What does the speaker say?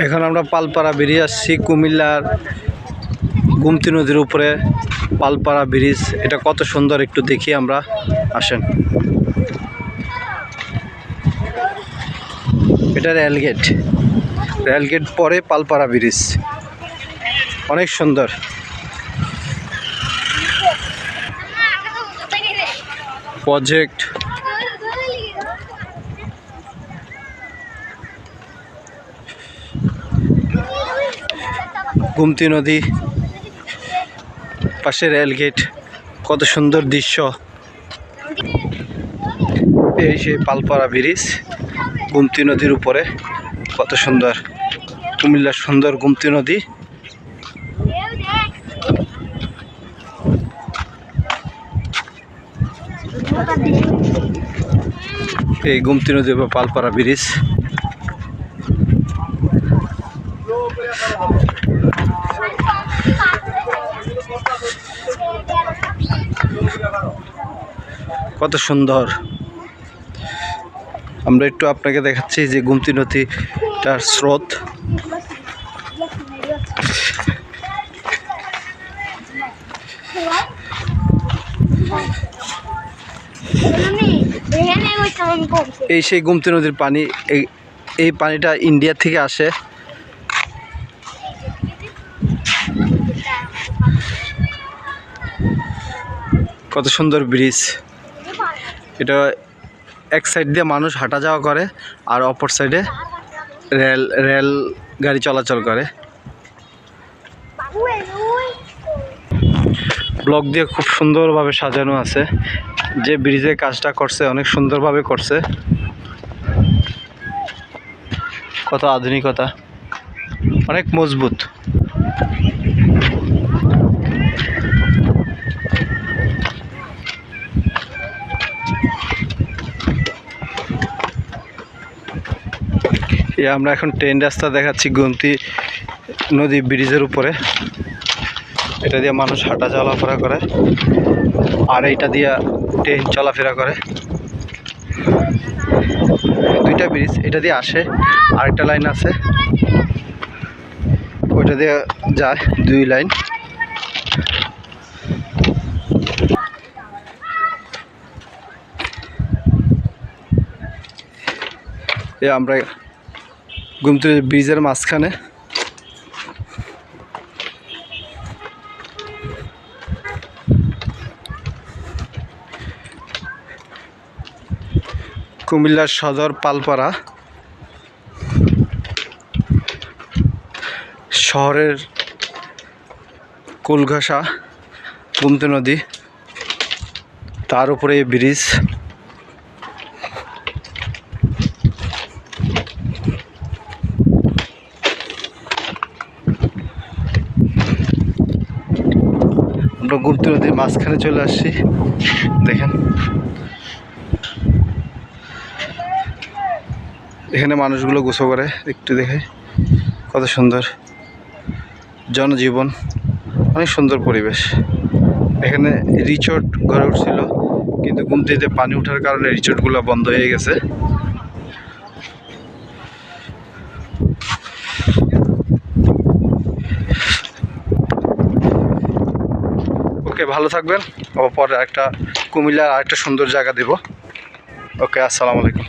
এখন আমরা পালপাড়া বেরিয়ে আসছি কুমিল্লার গুমতি নদীর উপরে পালপাড়া ব্রিজ। এটা কত সুন্দর একটু দেখি আমরা, আসেন। এটা রেলগেট, রেলগেট পরে পালপাড়া ব্রিজ, অনেক সুন্দর। প্রজেক্ট গুমতি নদী, পাশে রেলগেট, কত সুন্দর দৃশ্য। এই সেই পালপাড়া ব্রিজ গুমতি নদীর উপরে, কত সুন্দর। কুমিল্লার সুন্দর গুমতি নদী। এই গুমতি নদী বা পালপাড়া ব্রিজ। কত সুন্দর। আমরা একটু আপনাকে দেখাচ্ছি যে গুমতি নদীটার স্রোত। এই সেই গুমতি নদীর পানি। এই পানিটা ইন্ডিয়া থেকে আসে। কত সুন্দর ব্রিজ। এটা এক সাইড দিয়ে মানুষ হাঁটা যাওয়া করে, আর অপর সাইডে রেল গাড়ি চলাচল করে। ব্লক দিয়ে খুব সুন্দরভাবে সাজানো আছে। যে ব্রিজের কাজটা করছে অনেক সুন্দরভাবে করছে, কত আধুনিকতা, অনেক মজবুত। আমরা এখন ট্রেন রাস্তা দেখাচ্ছি গুমতি নদী ব্রিজের উপরে। এটা দিয়ে মানুষ হাঁটা চলাফেরা করে, আর এইটা দিয়ে ট্রেন চলাফেরা করে। দুইটা ব্রিজ, এটা দিয়ে আসে, আরেকটা লাইন আছে ওইটা দিয়ে যায়, দুই লাইন। আমরা গুমতি ব্রিজের মাঝখানে। কুমিল্লার সদর পালপাড়া শহরের কুলঘাসা গুমতি নদী, তার উপরে এই ব্রিজ। আমরা গুমতি নদীর মাঝখানে চলে আসছি, দেখেন। এখানে মানুষগুলো গোসল করে, একটু দেখে কত সুন্দর জনজীবন, অনেক সুন্দর পরিবেশ। এখানে রিসোর্ট গড়ে উঠছিল, কিন্তু গুমতিতে পানি ওঠার কারণে রিসোর্টগুলো বন্ধ হয়ে গেছে। ওকে, ভালো থাকবেন। পরে একটা কুমিল্লার আরেকটা সুন্দর জায়গা দেব। ওকে, আসসালামু আলাইকুম।